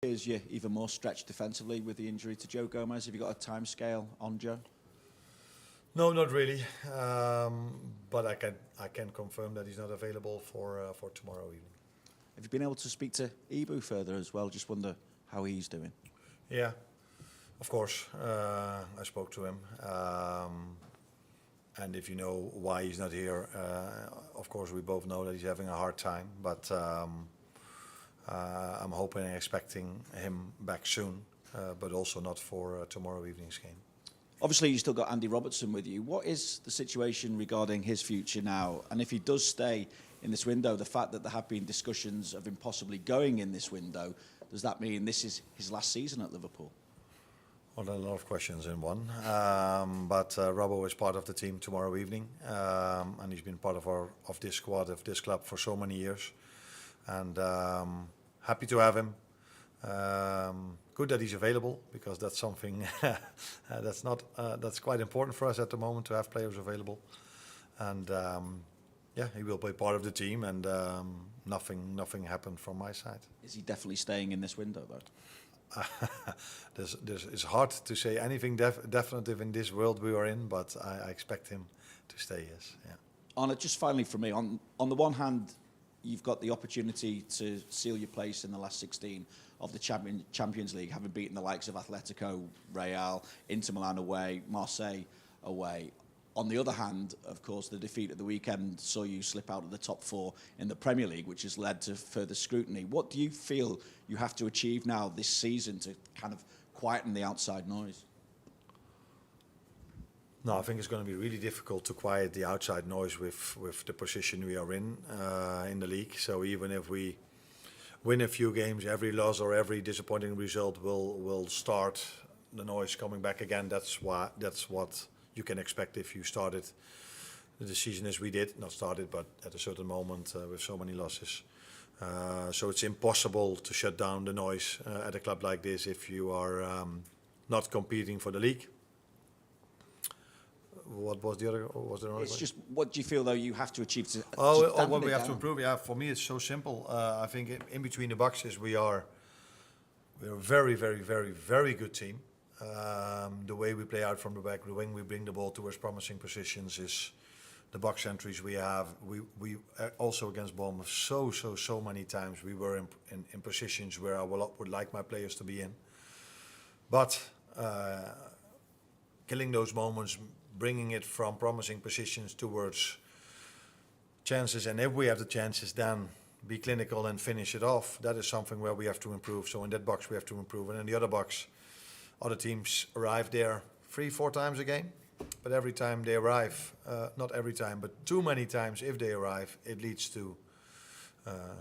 Is you're even more stretched defensively with the injury to Joe Gomez? Have you got a time scale on Joe? No, not really. But I can confirm that he's not available for tomorrow evening. Have you been able to speak to Ibu further as well? Just wonder how he's doing. Yeah, of course. I spoke to him. And if you know why he's not here, of course we both know that he's having a hard time. But I'm hoping and expecting him back soon, but also not for tomorrow evening's game. Obviously, you still got Andy Robertson with you. What is the situation regarding his future now? And if he does stay in this window, the fact that there have been discussions of him possibly going in this window, does that mean this is his last season at Liverpool? Well, there are a lot of questions in one. But Robbo is part of the team tomorrow evening, and he's been part of this squad, of this club for so many years. And happy to have him. Good that he's available, because that's something that's quite important for us at the moment, to have players available. And yeah, he will be part of the team, and nothing happened from my side. Is he definitely staying in this window though? It's hard to say anything definitive in this world we are in, but I expect him to stay. Yes. Yeah. Arne, just finally for me, on the one hand, you've got the opportunity to seal your place in the last 16 of the Champions League, having beaten the likes of Atletico, Real, Inter Milan away, Marseille away. On the other hand, of course, the defeat at the weekend saw you slip out of the top 4 in the Premier League, which has led to further scrutiny. What do you feel you have to achieve now this season to kind of quieten the outside noise? No, I think it's going to be really difficult to quiet the outside noise with the position we are in the league. So even if we win a few games, every loss or every disappointing result will start the noise coming back again. That's what you can expect if you started the season as we did. Not started, but at a certain moment with so many losses. So it's impossible to shut down the noise at a club like this if you are not competing for the league. What was the other? Was there another It's question? just, what do you feel though you have to achieve to? What we have to improve. Yeah, for me it's so simple. I think in between the boxes we're a very, very, very, very good team. The way we play out from the back, the way we bring the ball towards promising positions, is the box entries we have. We also against Bournemouth so many times we were in positions where I would like my players to be in. But killing those moments, bringing it from promising positions towards chances, and if we have the chances, then be clinical and finish it off. That is something where we have to improve. So in that box we have to improve, and in the other box, other teams arrive there 3-4 times a game, but every time they arrive, not every time, but too many times if they arrive, it leads to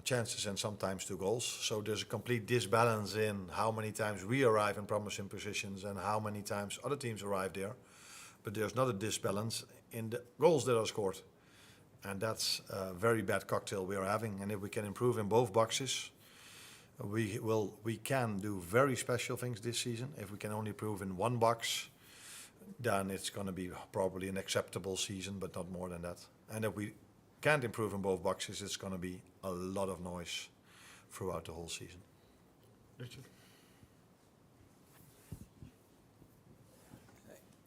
chances and sometimes to goals. So there's a complete disbalance in how many times we arrive in promising positions and how many times other teams arrive there. But there's not a disbalance in the goals that are scored. And that's a very bad cocktail we are having. And if we can improve in both boxes, we can do very special things this season. If we can only improve in one box, then it's going to be probably an acceptable season, but not more than that. And if we can't improve in both boxes, it's going to be a lot of noise throughout the whole season. Richard?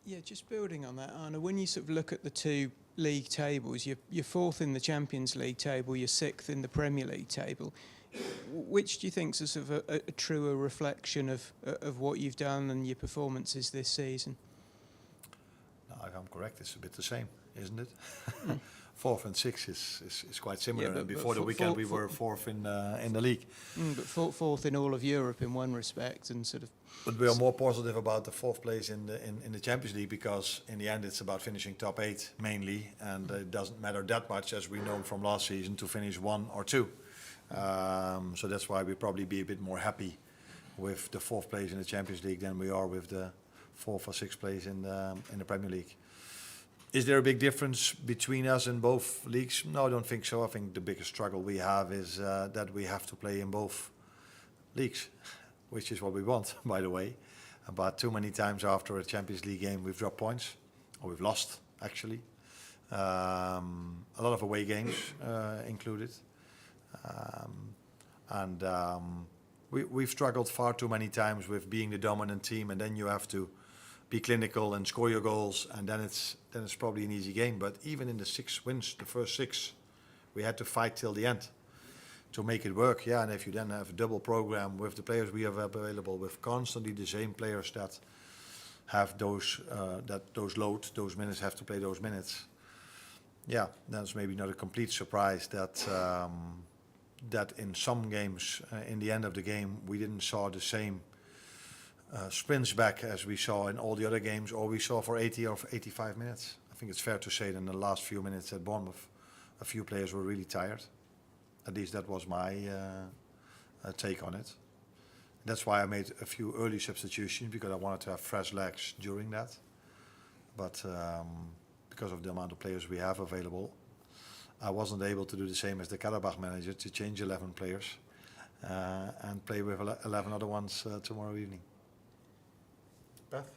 Yeah, just building on that, Arne, when you sort of look at the two league tables, you're 4th in the Champions League table, you're 6th in the Premier League table. Which do you think is sort of a truer reflection of what you've done and your performances this season? No, if I'm correct, it's a bit the same, isn't it? 4th and 6th is quite similar. Yeah, and before the weekend, we were 4th in the league. But 4th in all of Europe in one respect, and sort of. But we are more positive about the 4th place in the Champions League, because in the end it's about finishing top 8 mainly, and it doesn't matter that much, as we know from last season, to finish 1 or 2. So that's why we'll probably be a bit more happy with the 4th place in the Champions League than we are with the 4th or 6th place in the Premier League. Is there a big difference between us in both leagues? No, I don't think so. I think the biggest struggle we have is that we have to play in both leagues, which is what we want, by the way. But too many times after a Champions League game, we've dropped points, or we've lost, actually. A lot of away games included. we've struggled far too many times with being the dominant team, and then you have to be clinical and score your goals, and then it's probably an easy game. But even in the 6 wins, the first 6, we had to fight till the end to make it work. Yeah, and if you then have a double program with the players we have available, with constantly the same players that have those those minutes, have to play those minutes. Yeah, that's maybe not a complete surprise that that in some games, in the end of the game, we didn't saw the same sprints back as we saw in all the other games, or we saw for 80 or 85 minutes. I think it's fair to say that in the last few minutes at Bournemouth, a few players were really tired. At least that was my take on it. That's why I made a few early substitutions, because I wanted to have fresh legs during that. But because of the amount of players we have available, I wasn't able to do the same as the Karabakh manager, to change 11 players and play with 11 other ones tomorrow evening. Beth?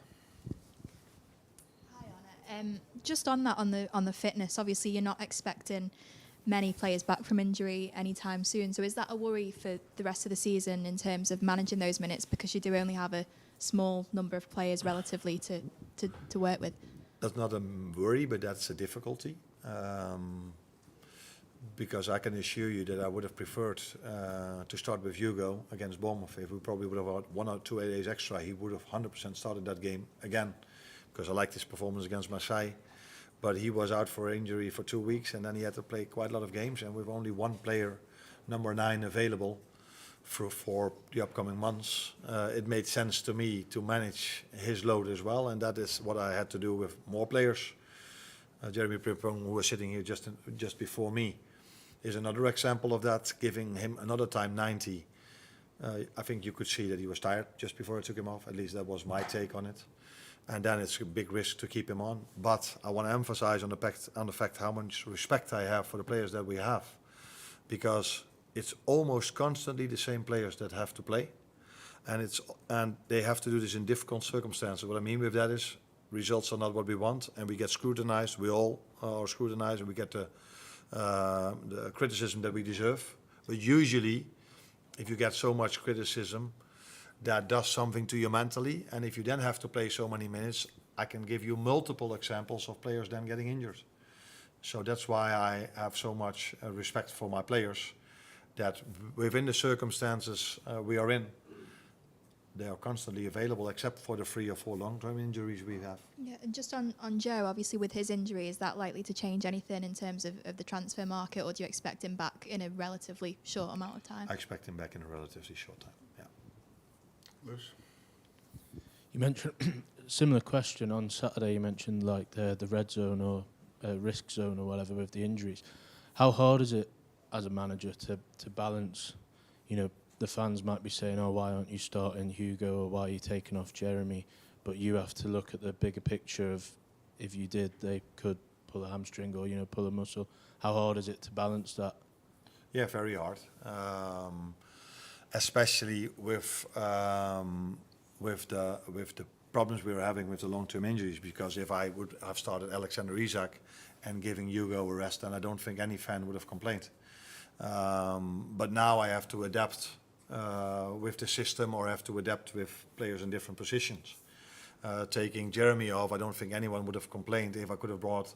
Hi, Anna. Just on that, on the fitness, obviously you're not expecting many players back from injury anytime soon. So is that a worry for the rest of the season in terms of managing those minutes, because you do only have a small number of players relatively to work with? That's not a worry, but that's a difficulty. Because I can assure you that I would have preferred to start with Hugo against Bournemouth. If we probably would have had 1 or 2 days extra, he would have 100% started that game again, because I liked his performance against Marseille. But he was out for injury for 2 weeks, and then he had to play quite a lot of games, and with only one player, number 9, available for the upcoming months, it made sense to me to manage his load as well, and that is what I had to do with more players. Jeremy Frimpong, who was sitting here just before me, is another example of that, giving him another time 90. I think you could see that he was tired just before I took him off. At least that was my take on it. And then it's a big risk to keep him on. But I want to emphasize on the fact how much respect I have for the players that we have, because it's almost constantly the same players that have to play, and they have to do this in difficult circumstances. What I mean with that is, results are not what we want, and we get scrutinized. We all are scrutinized, and we get the criticism that we deserve. But usually, if you get so much criticism, that does something to you mentally. And if you then have to play so many minutes, I can give you multiple examples of players then getting injured. So that's why I have so much respect for my players, that within the circumstances we are in, they are constantly available, except for the 3 or 4 long-term injuries we have. Yeah, and just on Joe, obviously with his injury, is that likely to change anything in terms of the transfer market, or do you expect him back in a relatively short amount of time? I expect him back in a relatively short time, yeah. Lewis? You mentioned, similar question on Saturday, you mentioned like the red zone or risk zone or whatever with the injuries. How hard is it as a manager to balance, you know, the fans might be saying, oh, why aren't you starting Hugo, or why are you taking off Jeremy? But you have to look at the bigger picture of, if you did, they could pull a hamstring or, you know, pull a muscle. How hard is it to balance that? Yeah, very hard. Especially with the problems we were having with the long-term injuries. Because if I would have started Alexander Isak and giving Hugo a rest, then I don't think any fan would have complained. But now I have to adapt with the system, or have to adapt with players in different positions. Taking Jeremy off, I don't think anyone would have complained if I could have brought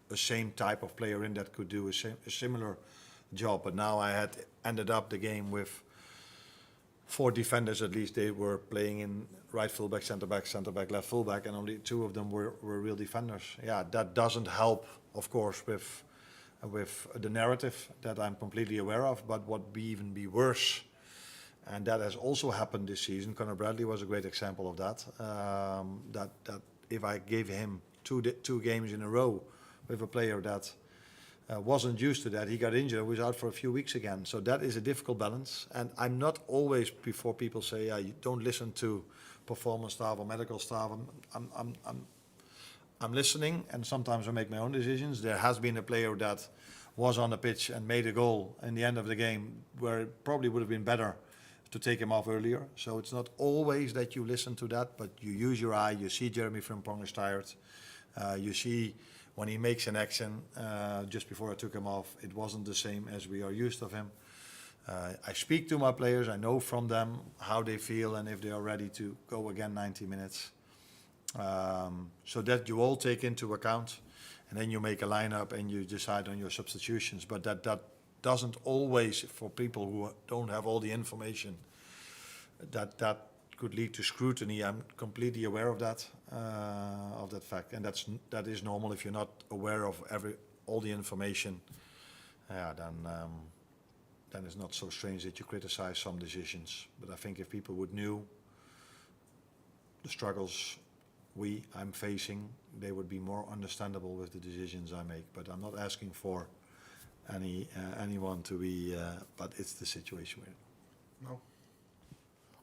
the same type of player in that could do a similar job. But now I had ended up the game with 4 defenders at least. They were playing in right fullback, centre back, left fullback, and only 2 of them were real defenders. Yeah, that doesn't help, of course, with the narrative that I'm completely aware of. But what would even be worse, and that has also happened this season, Conor Bradley was a great example of that, that if I gave him two games in a row with a player that wasn't used to that, he got injured, was out for a few weeks again. So that is a difficult balance. And I'm not always, before people say, yeah, you don't listen to performance staff or medical staff, I'm listening, and sometimes I make my own decisions. There has been a player that was on the pitch and made a goal in the end of the game, where it probably would have been better to take him off earlier. So it's not always that you listen to that, but you use your eye. You see Jeremy Frimpong is tired. You see when he makes an action, just before I took him off, it wasn't the same as we are used of him. I speak to my players. I know from them how they feel and if they are ready to go again 90 minutes. So that you all take into account, and then you make a lineup and you decide on your substitutions. But that doesn't always, for people who don't have all the information, that could lead to scrutiny. I'm completely aware of that fact, and that is normal. If you're not aware of all the information, then it's not so strange that you criticize some decisions. But I think if people would knew the struggles I'm facing, they would be more understandable with the decisions I make. But I'm not asking for anyone to be, but it's the situation we're in. No.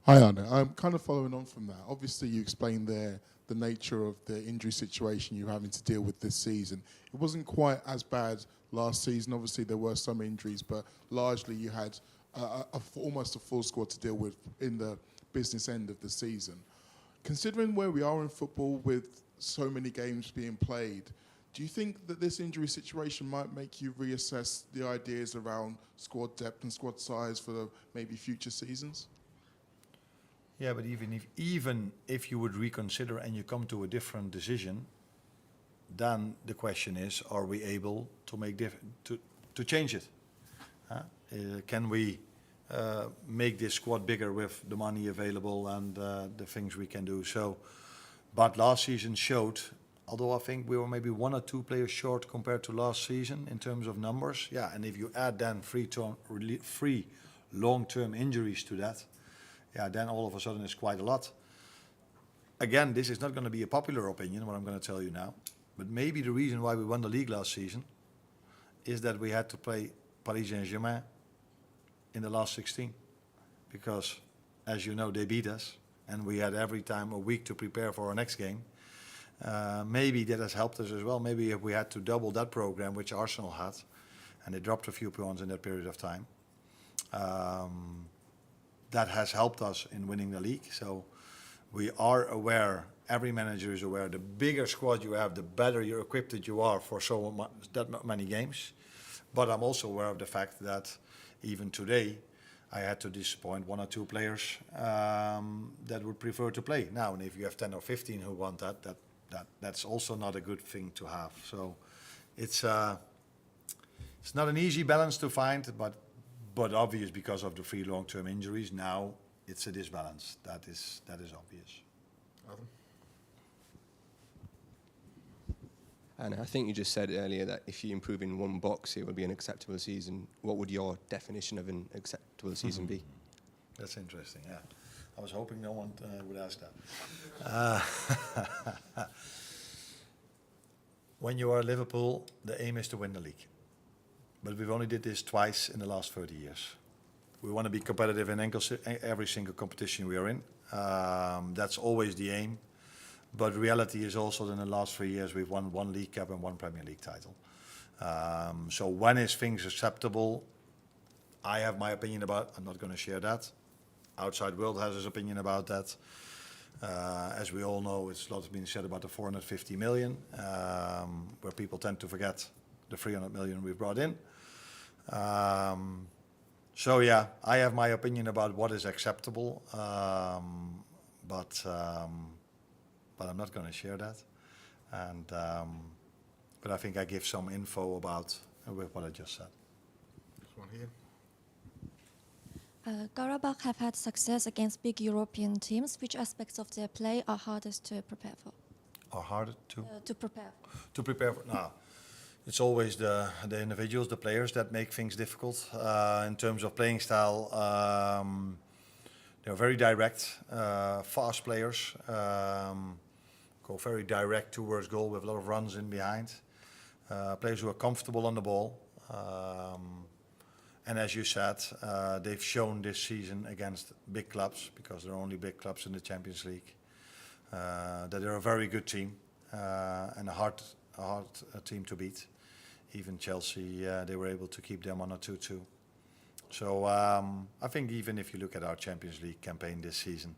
Hi, Arne. I'm kind of following on from that. Obviously, you explained there the nature of the injury situation you're having to deal with this season. It wasn't quite as bad last season. Obviously, there were some injuries, but largely you had almost a full squad to deal with in the business end of the season. Considering where we are in football with so many games being played, do you think that this injury situation might make you reassess the ideas around squad depth and squad size for maybe future seasons? Yeah, but even if you would reconsider and you come to a different decision, then the question is: are we able to make to change it? Can we make this squad bigger with the money available and the things we can do? So, but last season showed, although I think we were maybe 1 or 2 players short compared to last season in terms of numbers. Yeah, and if you add then 3 long-term injuries to that, yeah, then all of a sudden it's quite a lot. Again, this is not going to be a popular opinion, what I'm going to tell you now, but maybe the reason why we won the league last season is that we had to play Paris Saint-Germain in the last 16, because, as you know, they beat us, and we had every time a week to prepare for our next game. Maybe that has helped us as well. Maybe if we had to double that program, which Arsenal had, and they dropped a few points in that period of time, that has helped us in winning the league. So we are aware, every manager is aware, the bigger squad you have, the better you're equipped that you are for that many games. But I'm also aware of the fact that even today, I had to disappoint 1 or 2 players that would prefer to play. Now, and if you have 10 or 15 who want that's also not a good thing to have. So it's not an easy balance to find, but obvious because of the 3 long-term injuries. Now it's a disbalance. That is obvious. And I think you just said earlier that if you improve in one box, it would be an acceptable season. What would your definition of an acceptable season be? That's interesting, yeah. I was hoping no one would ask that. When you are Liverpool, the aim is to win the league. But we've only did this twice in the last 30 years. We want to be competitive in every single competition we are in. That's always the aim. But reality is also that in the last 3 years we've won 1 League Cup and 1 Premier League title. So when is things acceptable? I have my opinion about. I'm not going to share that. Outside world has his opinion about that. As we all know, it's a lot been said about the 450 million, where people tend to forget the 300 million we've brought in. So yeah, I have my opinion about what is acceptable, but I'm not going to share that. And but I think I give some info about with what I just said. This one here. Karabakh have had success against big European teams. Which aspects of their play are hardest to prepare for? Are harder to prepare. To prepare for? No, it's always the individuals, the players that make things difficult. In terms of playing style, they're very direct, fast players. Go very direct towards goal with a lot of runs in behind. Players who are comfortable on the ball. And as you said, they've shown this season against big clubs, because there are only big clubs in the Champions League, that they're a very good team and a hard team to beat. Even Chelsea, they were able to keep them on a 2-2. So I think even if you look at our Champions League campaign this season,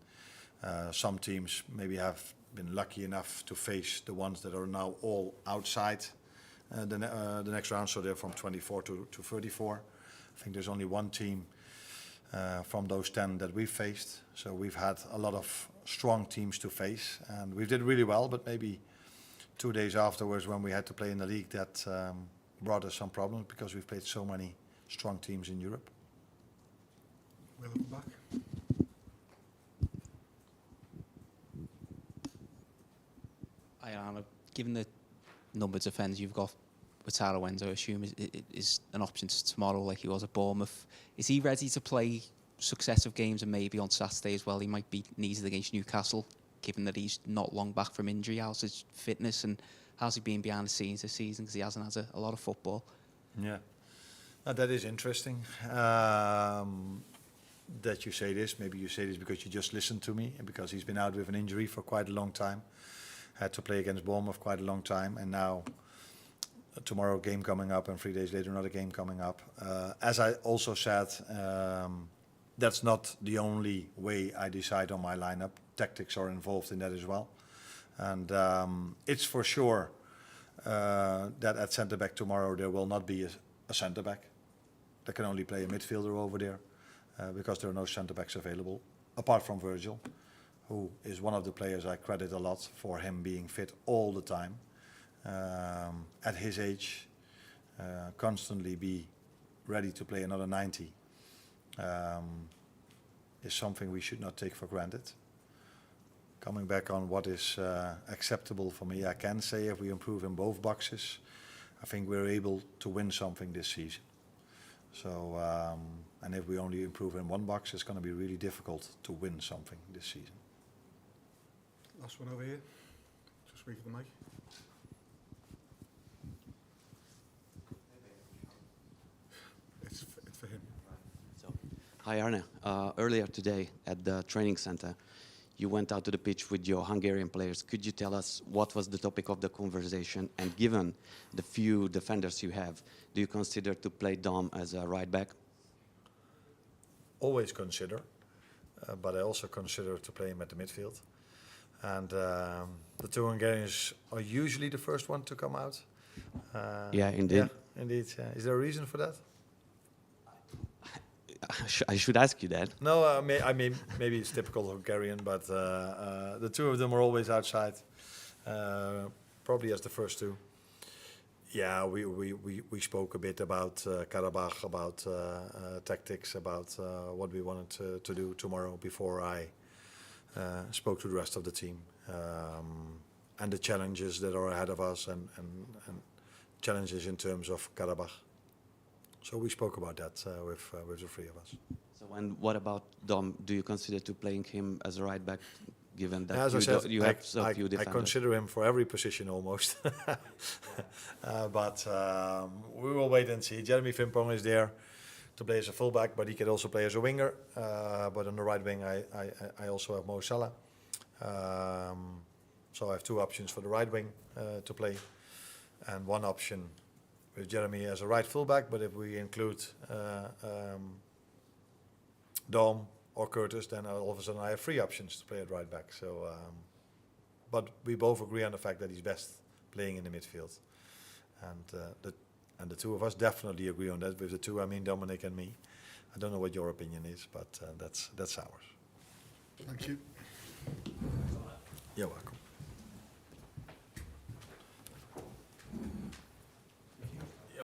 some teams maybe have been lucky enough to face the ones that are now all outside the next round, so they're from 24 to 34. I think there's only one team from those 10 that we've faced. So we've had a lot of strong teams to face, and we did really well, but maybe 2 days afterwards when we had to play in the league, that brought us some problems because we've played so many strong teams in Europe. We'll look back. Given the number of defenders you've got, Wataru Endo, I assume, is an option tomorrow like he was at Bournemouth. Is he ready to play successive games and maybe on Saturday as well? He might be needed against Newcastle, given that he's not long back from injury. How's his fitness and how's he been behind the scenes this season? Because he hasn't had a lot of football. Yeah, that is interesting that you say this. Maybe you say this because you just listened to me and because he's been out with an injury for quite a long time. Had to play against Bournemouth quite a long time, and now tomorrow a game coming up and 3 days later another game coming up. As I also said, that's not the only way I decide on my lineup. Tactics are involved in that as well. And it's for sure that at centre-back tomorrow there will not be a centre-back. There can only play a midfielder over there because there are no centre-backs available, apart from Virgil, who is one of the players I credit a lot for him being fit all the time. At his age, constantly be ready to play another 90 is something we should not take for granted. Coming back on what is acceptable for me, I can say if we improve in both boxes, I think we're able to win something this season. So, and if we only improve in one box, it's going to be really difficult to win something this season. Last one over here. Just speak to the mic. It's for him. So, hi Arne. Earlier today at the training center, you went out to the pitch with your Hungarian players. Could you tell us what was the topic of the conversation? And given the few defenders you have, do you consider to play Dom as a right back? Always consider, but I also consider to play him at the midfield. And the two Hungarians are usually the first one to come out. Yeah, indeed. Yeah, indeed. Is there a reason for that? I should ask you that. No, I mean maybe it's typical Hungarian, but the two of them are always outside, probably as the first two. Yeah, we spoke a bit about Karabakh, about tactics, about what we wanted to do tomorrow before I spoke to the rest of the team, and the challenges that are ahead of us and challenges in terms of Karabakh. So we spoke about that with the three of us. So, and what about Dom? Do you consider to playing him as a right back, given that as I said, you have so few defenders? I consider him for every position almost. But we will wait and see. Jeremy Frimpong is there to play as a fullback, but he can also play as a winger. But on the right wing, I also have Mo Salah. So I have two options for the right wing to play, and one option with Jeremy as a right fullback. But if we include Dom or Curtis, then all of a sudden I have three options to play at right back. So, but we both agree on the fact that he's best playing in the midfield, and the two of us definitely agree on that. With the two, I mean Dominic and me. I don't know what your opinion is, but that's ours. Thank you. You're welcome.